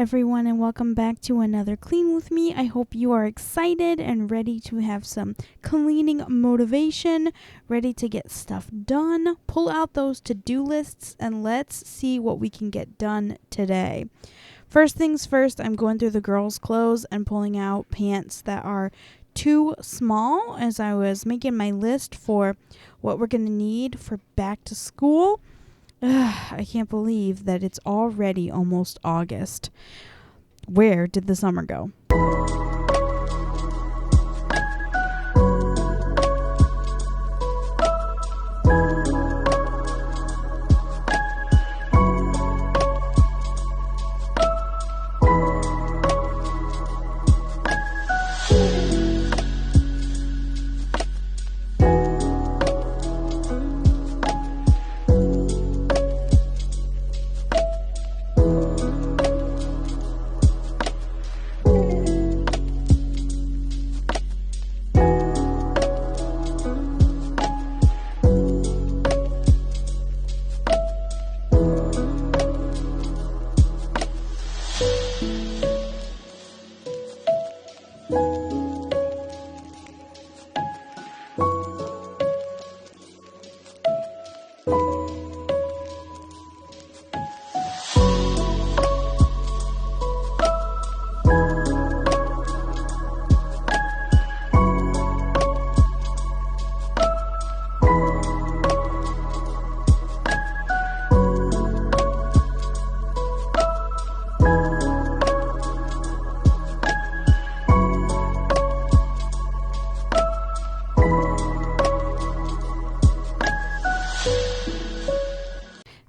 everyone, and welcome back to another Clean with me. I hope you are excited and ready to have some cleaning motivation, ready to get stuff done. Pull out those to-do lists and let's see what we can get done today. First things first, I'm going through the girls' clothes and pulling out pants that are too small as I was making my list for what we're going to need for back to school. I can't believe that it's already almost August. Where did the summer go?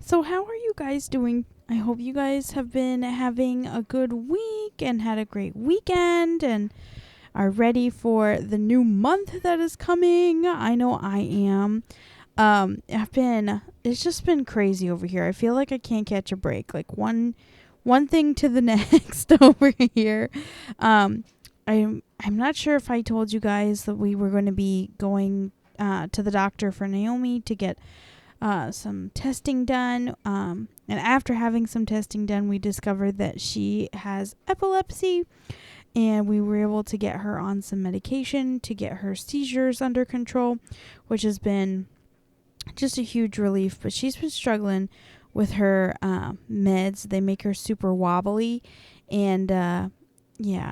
So how are you guys doing? I hope you guys have been having a good week and had a great weekend and are ready for the new month that is coming. I know I am. It's just been crazy over here. I feel like I can't catch a break. Like one thing to the next over here. I'm not sure if I told you guys that we were going to be going to the doctor for Naomi to get some testing done. And after having some testing done, we discovered that she has epilepsy, and we were able to get her on some medication to get her seizures under control, which has been just a huge relief. But she's been struggling with her meds. They make her super wobbly, and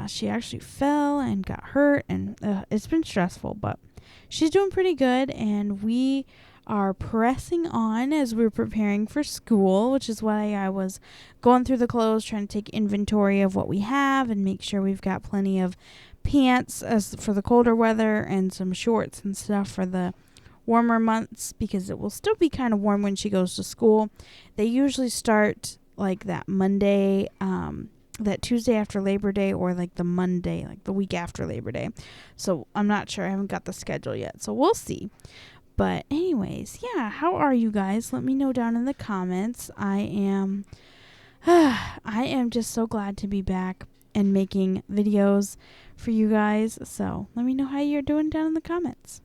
she actually fell and got hurt, and it's been stressful, but she's doing pretty good, and we are pressing on as we're preparing for school, which is why I was going through the clothes, trying to take inventory of what we have and make sure we've got plenty of pants as for the colder weather and some shorts and stuff for the warmer months, because it will still be kind of warm when she goes to school. They usually start like that Monday, that Tuesday after Labor Day, or like the Monday, like the week after Labor Day. So I'm not sure. I haven't got the schedule yet, so we'll see. But anyways, yeah, how are you guys? Let me know down in the comments. I am just so glad to be back and making videos for you guys. So let me know how you're doing down in the comments.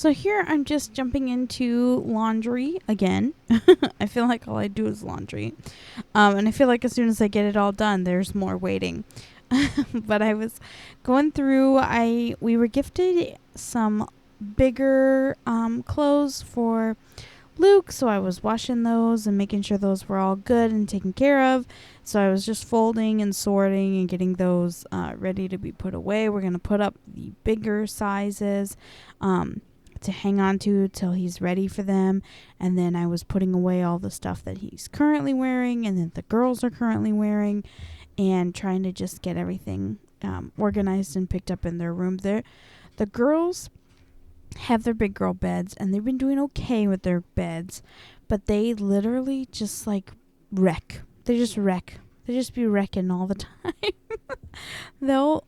So here I'm just jumping into laundry again. I feel like all I do is laundry. And I feel like as soon as I get it all done, there's more waiting. But I was going through, we were gifted some bigger clothes for Luke, so I was washing those and making sure those were all good and taken care of. So I was just folding and sorting and getting those ready to be put away. We're going to put up the bigger sizes to hang on to till he's ready for them. And then I was putting away all the stuff that he's currently wearing and that the girls are currently wearing, and trying to just get everything organized and picked up in their room. The girls have their big girl beds, and they've been doing okay with their beds, but they literally just like wreck. They just wreck. They just be wrecking all the time. They'll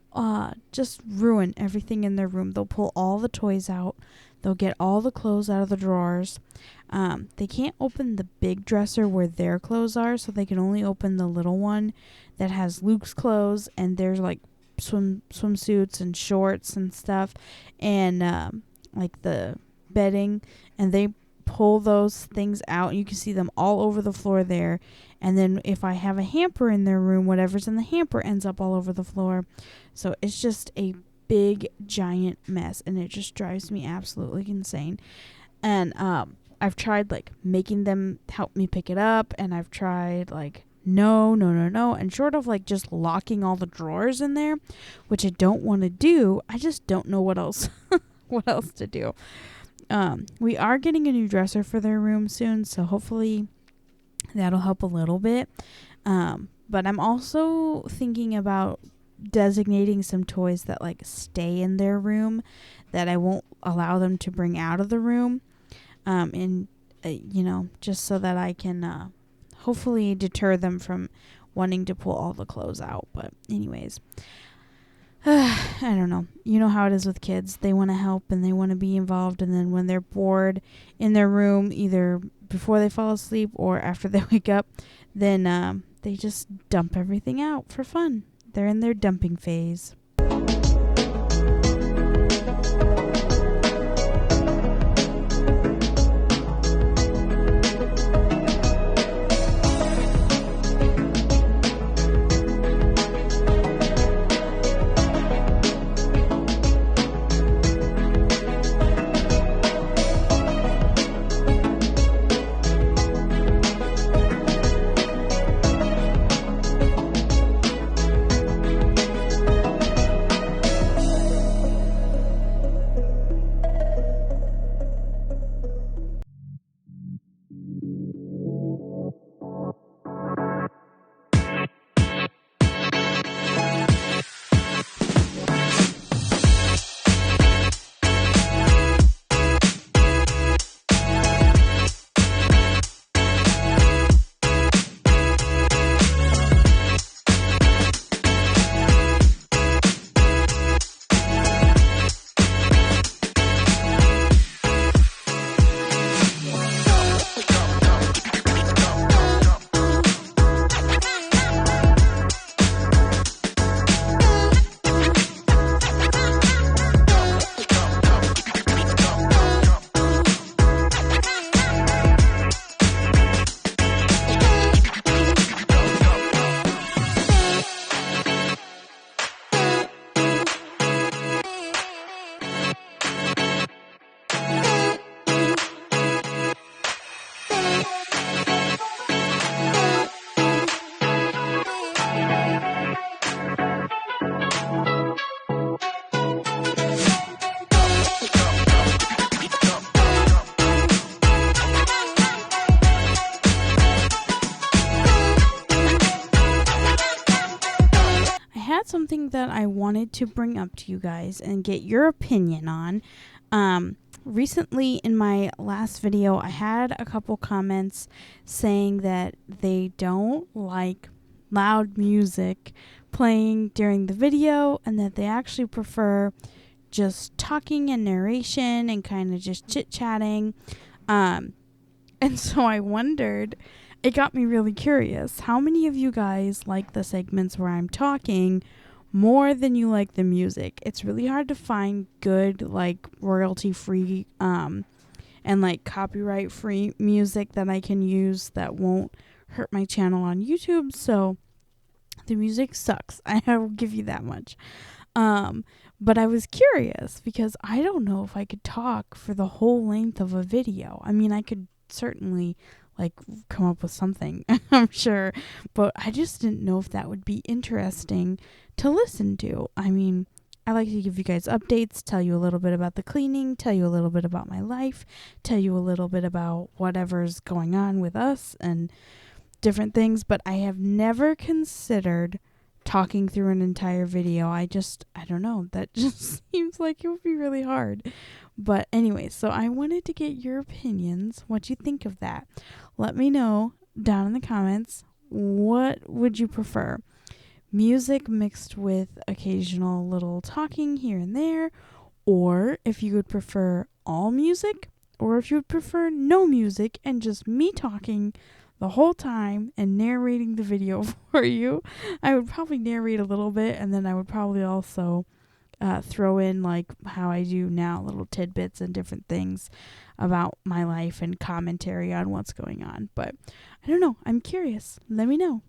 just ruin everything in their room. They'll pull all the toys out. They'll get all the clothes out of the drawers. They can't open the big dresser where their clothes are, so they can only open the little one that has Luke's clothes, and there's like swimsuits and shorts and stuff, and like the bedding, and they pull those things out. You can see them all over the floor there. And then if I have a hamper in their room, whatever's in the hamper ends up all over the floor. So it's just a big giant mess, and it just drives me absolutely insane. And I've tried like making them help me pick it up, and I've tried like no, and short of like just locking all the drawers in there, which I don't want to do. I just don't know what else to do. We are getting a new dresser for their room soon, so hopefully that'll help a little bit. But I'm also thinking about designating some toys that like stay in their room that I won't allow them to bring out of the room. Just so that I can hopefully deter them from wanting to pull all the clothes out. But anyways, I don't know. You know how it is with kids. They want to help and they want to be involved. And then when they're bored in their room, either before they fall asleep or after they wake up, then they just dump everything out for fun. They're in their dumping phase. Something that I wanted to bring up to you guys and get your opinion on. Recently in my last video, I had a couple comments saying that they don't like loud music playing during the video, and that they actually prefer just talking and narration and kind of just chit-chatting. And so I wondered, it got me really curious, how many of you guys like the segments where I'm talking more than you like the music. It's really hard to find good, like, royalty-free and, like, copyright-free music that I can use that won't hurt my channel on YouTube. So the music sucks. I will give you that much. But I was curious because I don't know if I could talk for the whole length of a video. I mean, I could certainly, like, come up with something, I'm sure, but I just didn't know if that would be interesting to listen to. I mean, I like to give you guys updates, tell you a little bit about the cleaning, tell you a little bit about my life, tell you a little bit about whatever's going on with us and different things, but I have never considered talking through an entire video. I don't know. That just seems like it would be really hard. But anyway, so I wanted to get your opinions. What you think of that? Let me know down in the comments. What would you prefer? Music mixed with occasional little talking here and there, or if you would prefer all music, or if you would prefer no music and just me talking the whole time and narrating the video for you. I would probably narrate a little bit, and then I would probably also throw in, like how I do now, little tidbits and different things about my life and commentary on what's going on. But I don't know. I'm curious. Let me know.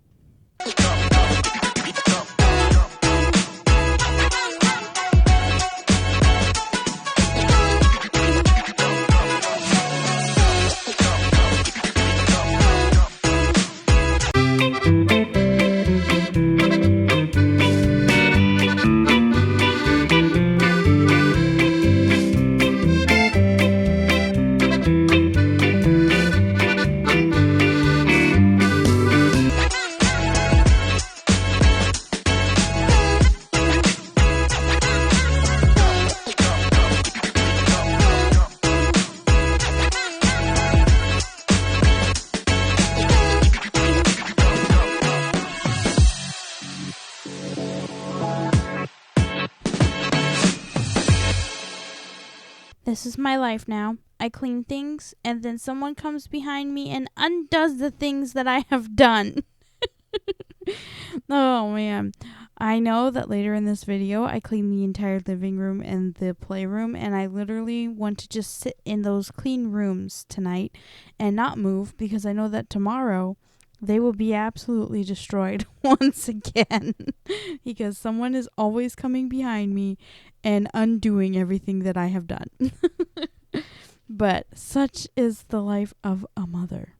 This is my life now. I clean things, and then someone comes behind me and undoes the things that I have done. Oh, man. I know that later in this video, I clean the entire living room and the playroom, and I literally want to just sit in those clean rooms tonight and not move, because I know that tomorrow they will be absolutely destroyed once again, because someone is always coming behind me and undoing everything that I have done. But such is the life of a mother.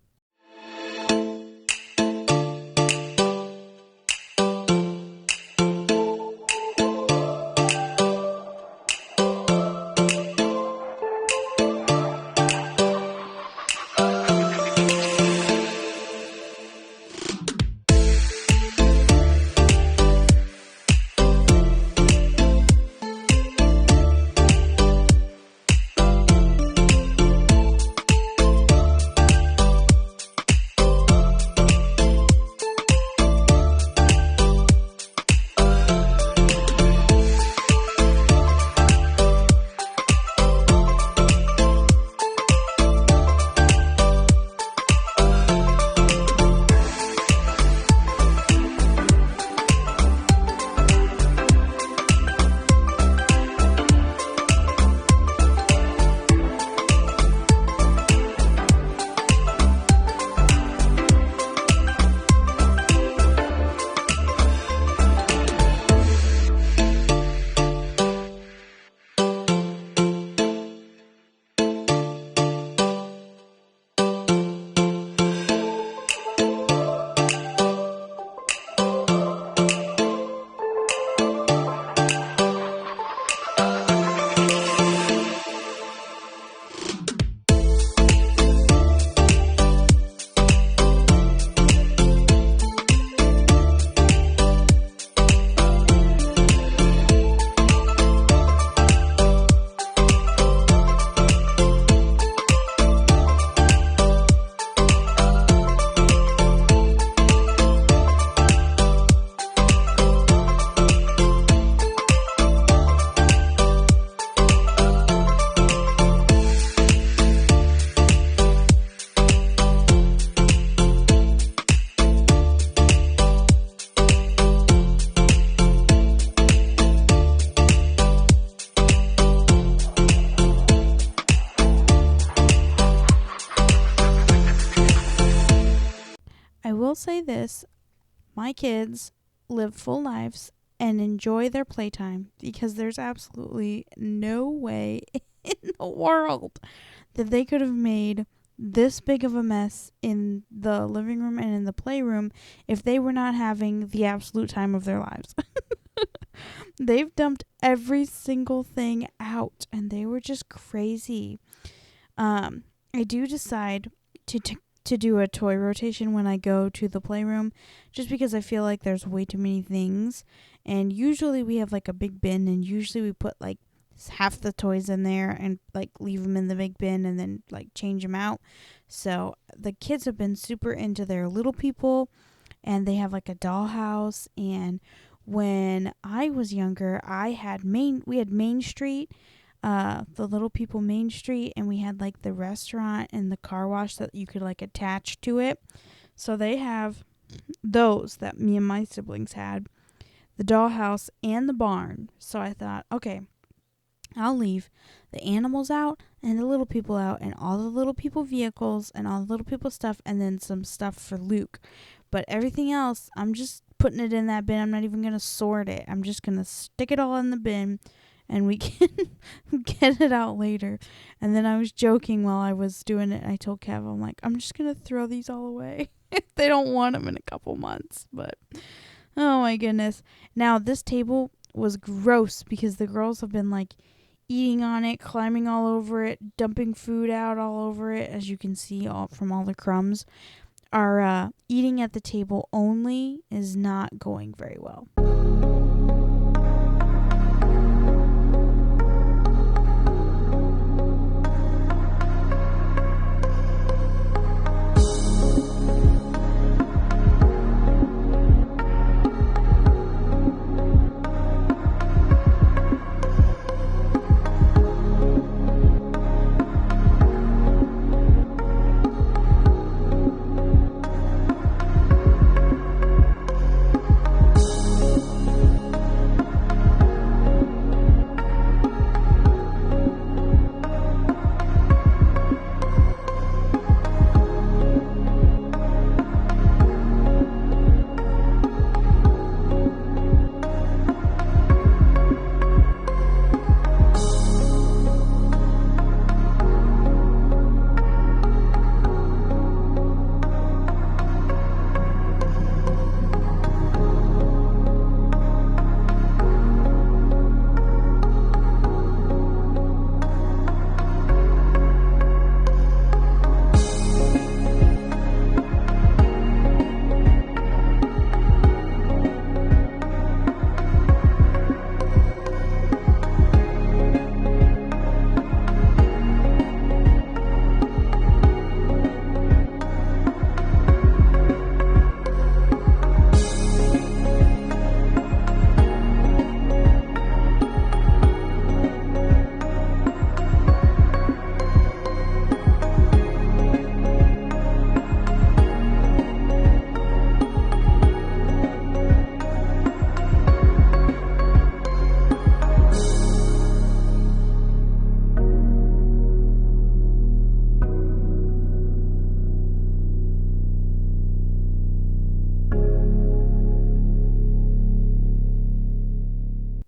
say this. My kids live full lives and enjoy their playtime because there's absolutely no way in the world that they could have made this big of a mess in the living room and in the playroom if they were not having the absolute time of their lives. They've dumped every single thing out and they were just crazy. I do decide to do a toy rotation when I go to the playroom just because I feel like there's way too many things, and usually we have like a big bin, and usually we put like half the toys in there and like leave them in the big bin and then like change them out. So the kids have been super into their little people, and they have like a dollhouse. And when I was younger, we had Main Street, the little people Main Street, and we had like the restaurant and the car wash that you could like attach to it. So they have those that me and my siblings had, the dollhouse and the barn. So I thought, okay, I'll leave the animals out and the little people out and all the little people vehicles and all the little people stuff, and then some stuff for Luke. But everything else, I'm just putting it in that bin. I'm not even going to sort it. I'm just going to stick it all in the bin and we can get it out later. And then I was joking while I was doing it. I told Kev, I'm like, I'm just going to throw these all away if they don't want them in a couple months. But, oh my goodness. Now, this table was gross because the girls have been like eating on it, climbing all over it, dumping food out all over it, as you can see from all the crumbs. Our eating at the table only is not going very well.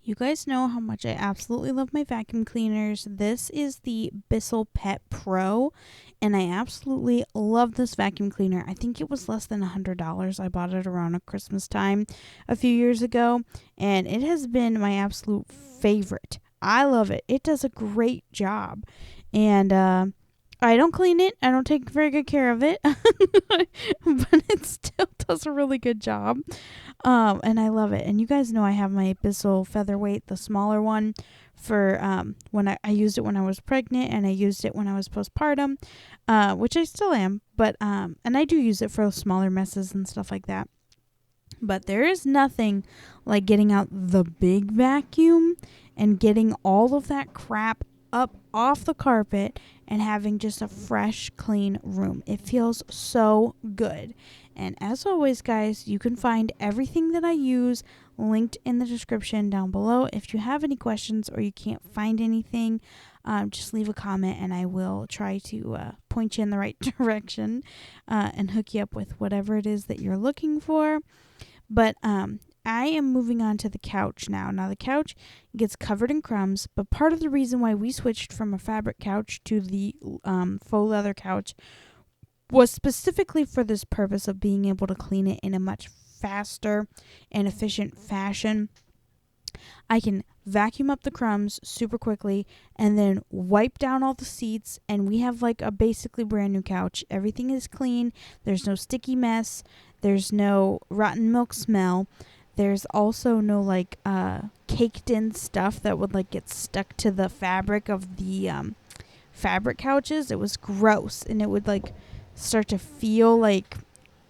You guys know how much I absolutely love my vacuum cleaners. This is the Bissell Pet Pro, and I absolutely love this vacuum cleaner. I think it was less than $100. I bought it around Christmas time a few years ago, and it has been my absolute favorite. I love it. It does a great job, and I don't clean it. I don't take very good care of it, but it still does a really good job. And I love it. And you guys know I have my Bissell Featherweight, the smaller one, for when I used it when I was pregnant, and I used it when I was postpartum, which I still am. But and I do use it for smaller messes and stuff like that. But there is nothing like getting out the big vacuum and getting all of that crap up off the carpet and having just a fresh, clean room. It feels so good. And as always, guys, you can find everything that I use linked in the description down below. If you have any questions or you can't find anything, just leave a comment and I will try to point you in the right direction and hook you up with whatever it is that you're looking for. But I am moving on to the couch now. Now, the couch gets covered in crumbs, but part of the reason why we switched from a fabric couch to the faux leather couch was specifically for this purpose of being able to clean it in a much faster and efficient fashion. I can vacuum up the crumbs super quickly and then wipe down all the seats, and we have like a basically brand new couch. Everything is clean. There's no sticky mess. There's no rotten milk smell. There's also no like caked in stuff that would like get stuck to the fabric of the fabric couches. It was gross, and it would like start to feel like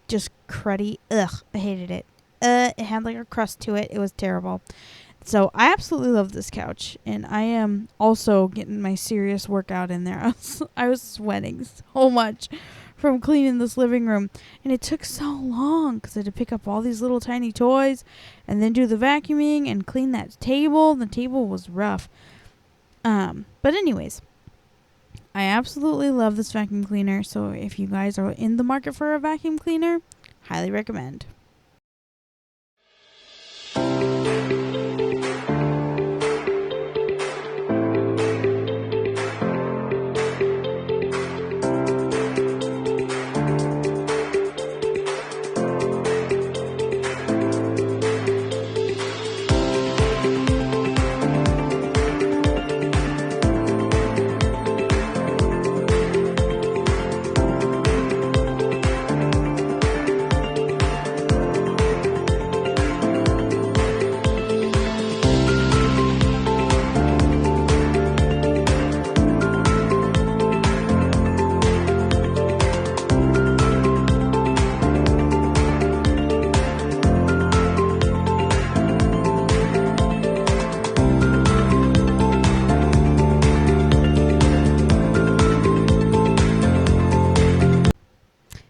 just cruddy. Ugh, I hated it. It had like a crust to it. It was terrible. So I absolutely love this couch, and I am also getting my serious workout in there. I was sweating so much from cleaning this living room, and it took so long because I had to pick up all these little tiny toys and then do the vacuuming and clean that table. The table was rough. But anyways, I absolutely love this vacuum cleaner, so if you guys are in the market for a vacuum cleaner, highly recommend.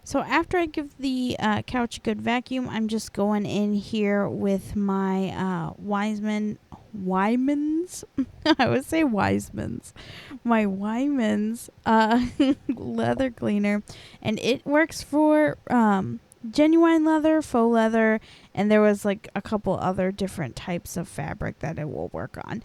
So after I give the couch a good vacuum, I'm just going in here with my Weimans. I would say Weismans. My Weiman's leather cleaner, and it works for genuine leather, faux leather, and there was like a couple other different types of fabric that it will work on.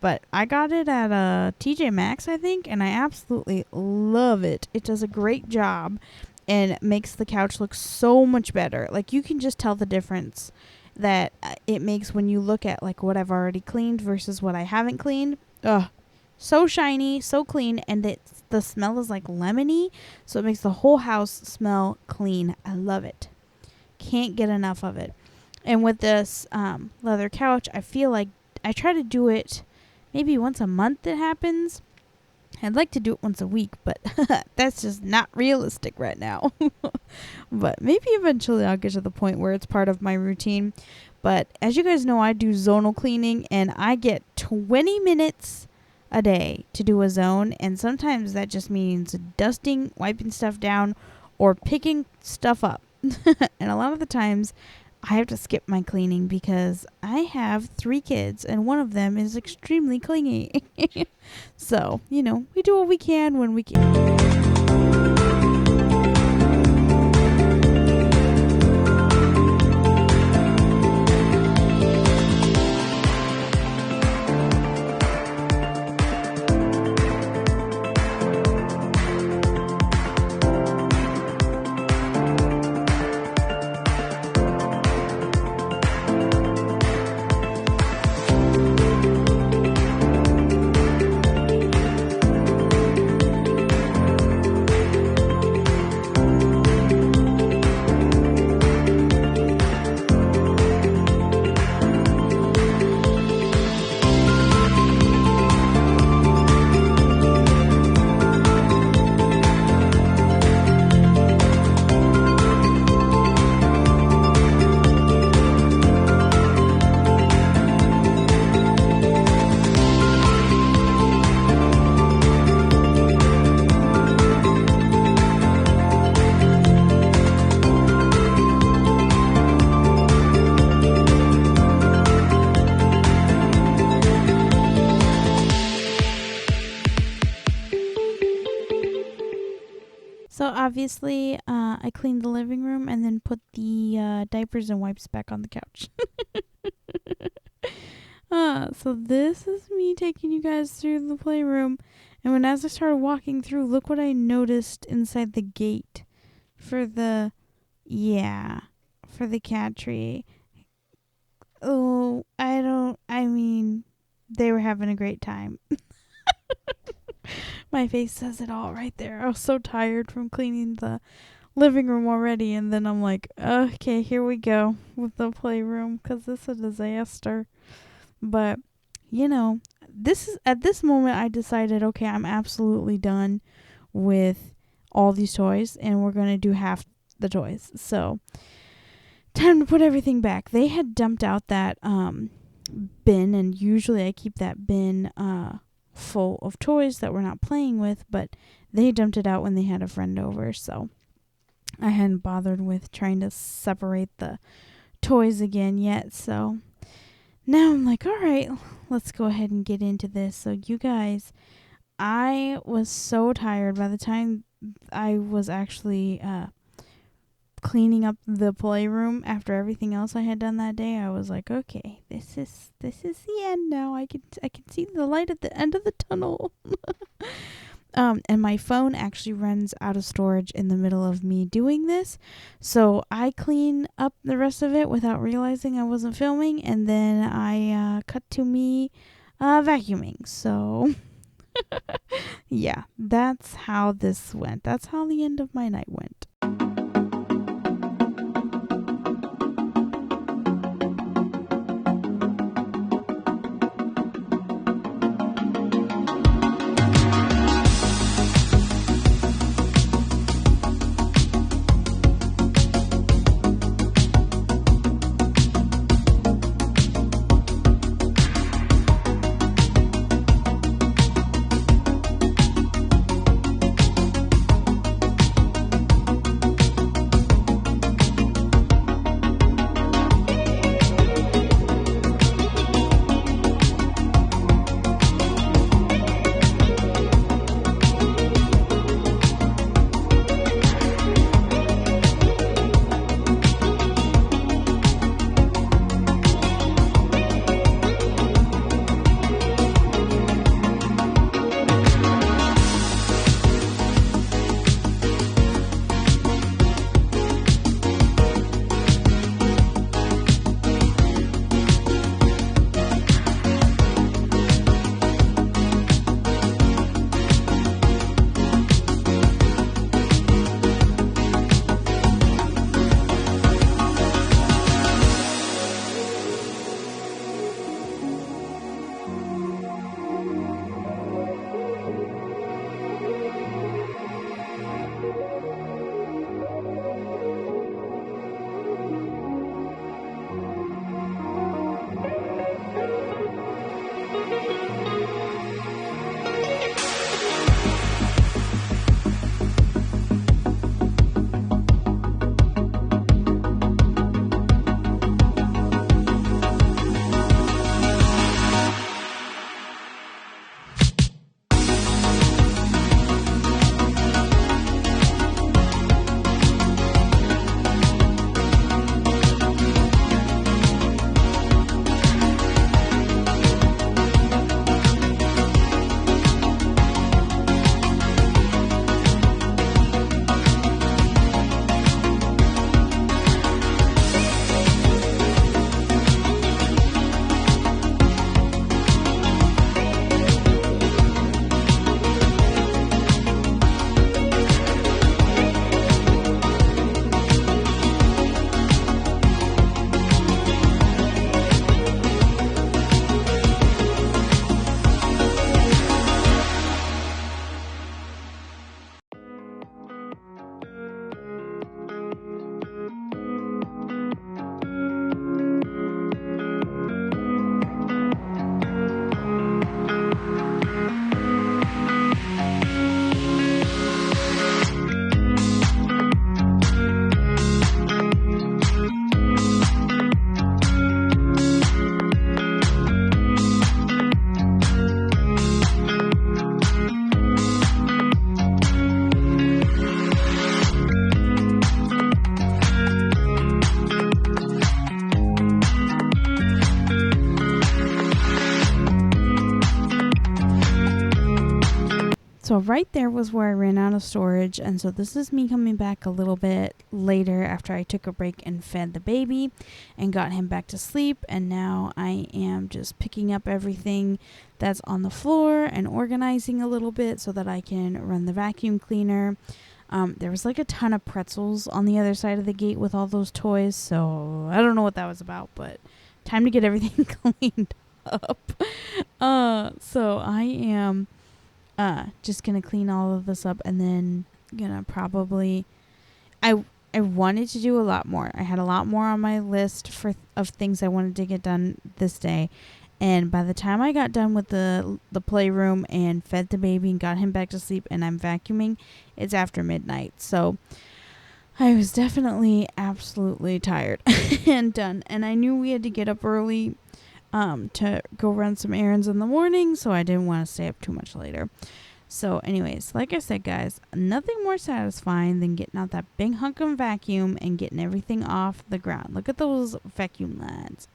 But I got it at TJ Maxx, I think, and I absolutely love it. It does a great job and makes the couch look so much better. Like, you can just tell the difference that it makes when you look at like what I've already cleaned versus what I haven't cleaned. Ugh, so shiny, so clean, and the smell is like lemony, so it makes the whole house smell clean. I love it. Can't get enough of it. And with this leather couch, I feel like I try to do it maybe once a month. It happens. I'd like to do it once a week, but that's just not realistic right now. But maybe eventually I'll get to the point where it's part of my routine. But as you guys know, I do zonal cleaning, and I get 20 minutes a day to do a zone. And sometimes that just means dusting, wiping stuff down, or picking stuff up. And a lot of the times I have to skip my cleaning because I have 3 kids and one of them is extremely clingy. So, we do what we can when we can. obviously, I cleaned the living room and then put the diapers and wipes back on the couch. So this is me taking you guys through the playroom. And as I started walking through, look what I noticed inside the gate for the cat tree. Oh, I mean, they were having a great time. My face says it all right there. I was so tired from cleaning the living room already, and then I'm like, okay, here we go with the playroom, because this is a disaster. But, at this moment I decided, okay, I'm absolutely done with all these toys, and we're going to do half the toys. So, time to put everything back. They had dumped out that bin, and usually I keep that bin full of toys that we're not playing with, but they dumped it out when they had a friend over, so I hadn't bothered with trying to separate the toys again yet. So now I'm like, all right, let's go ahead and get into this. So you guys, I was so tired by the time I was actually cleaning up the playroom after everything else I had done that day. I was like, okay, this is the end now. I can see the light at the end of the tunnel. And my phone actually runs out of storage in the middle of me doing this, so I clean up the rest of it without realizing I wasn't filming, and then I cut to me vacuuming. So yeah, that's how this went. That's how the end of my night went. So right there was where I ran out of storage, and so this is me coming back a little bit later after I took a break and fed the baby and got him back to sleep, and now I am just picking up everything that's on the floor and organizing a little bit so that I can run the vacuum cleaner. There was like a ton of pretzels on the other side of the gate with all those toys, so I don't know what that was about, but time to get everything cleaned up. So I am just gonna clean all of this up, and then gonna probably I wanted to do a lot more. I had a lot more on my list of things I wanted to get done this day, and by the time I got done with the playroom and fed the baby and got him back to sleep and I'm vacuuming, it's after midnight. So I was definitely absolutely tired and done, and I knew we had to get up early to go run some errands in the morning, so I didn't want to stay up too much later. So anyways, like I said, guys, nothing more satisfying than getting out that big hunk of vacuum and getting everything off the ground. Look at those vacuum lines.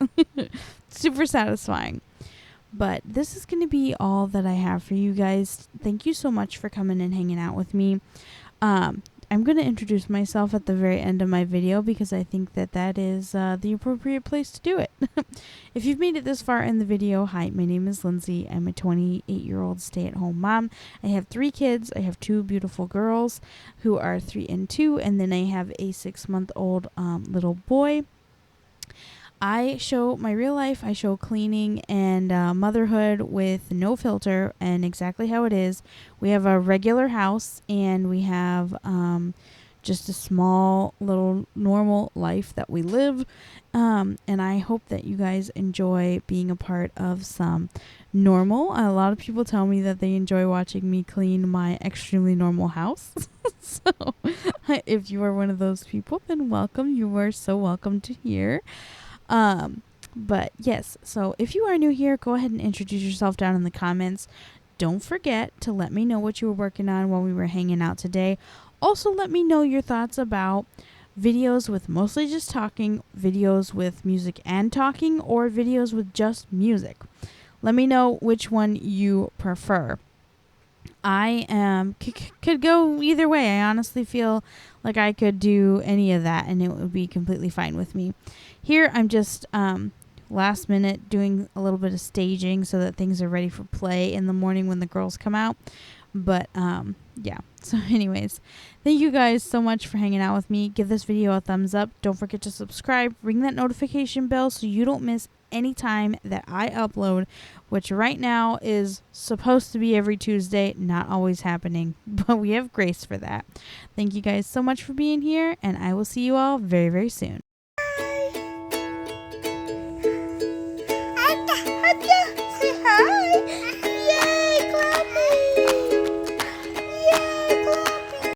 Super satisfying. But this is going to be all that I have for you guys. Thank you so much for coming and hanging out with me. I'm going to introduce myself at the very end of my video because I think that is the appropriate place to do it. If you've made it this far in the video, hi, my name is Lindsay. I'm a 28-year-old stay-at-home mom. I have 3 kids. I have 2 beautiful girls who are 3 and 2, and then I have a 6-month-old little boy. I show my real life. I show cleaning and motherhood with no filter and exactly how it is. We have a regular house, and we have just a small little normal life that we live. And I hope that you guys enjoy being a part of some normal. A lot of people tell me that they enjoy watching me clean my extremely normal house. So if you are one of those people, then welcome. You are so welcome to here. But yes, so if you are new here, go ahead and introduce yourself down in the comments. Don't forget to let me know what you were working on while we were hanging out today. Also, let me know your thoughts about videos with mostly just talking, videos with music and talking, or videos with just music. Let me know which one you prefer. I could go either way. I honestly feel like I could do any of that and it would be completely fine with me. Here I'm just last minute doing a little bit of staging so that things are ready for play in the morning when the girls come out. But yeah. So anyways, thank you guys so much for hanging out with me. Give this video a thumbs up. Don't forget to subscribe. Ring that notification bell so you don't miss any time that I upload, which right now is supposed to be every Tuesday, not always happening, but we have grace for that. Thank you guys so much for being here, and I will see you all very, very soon.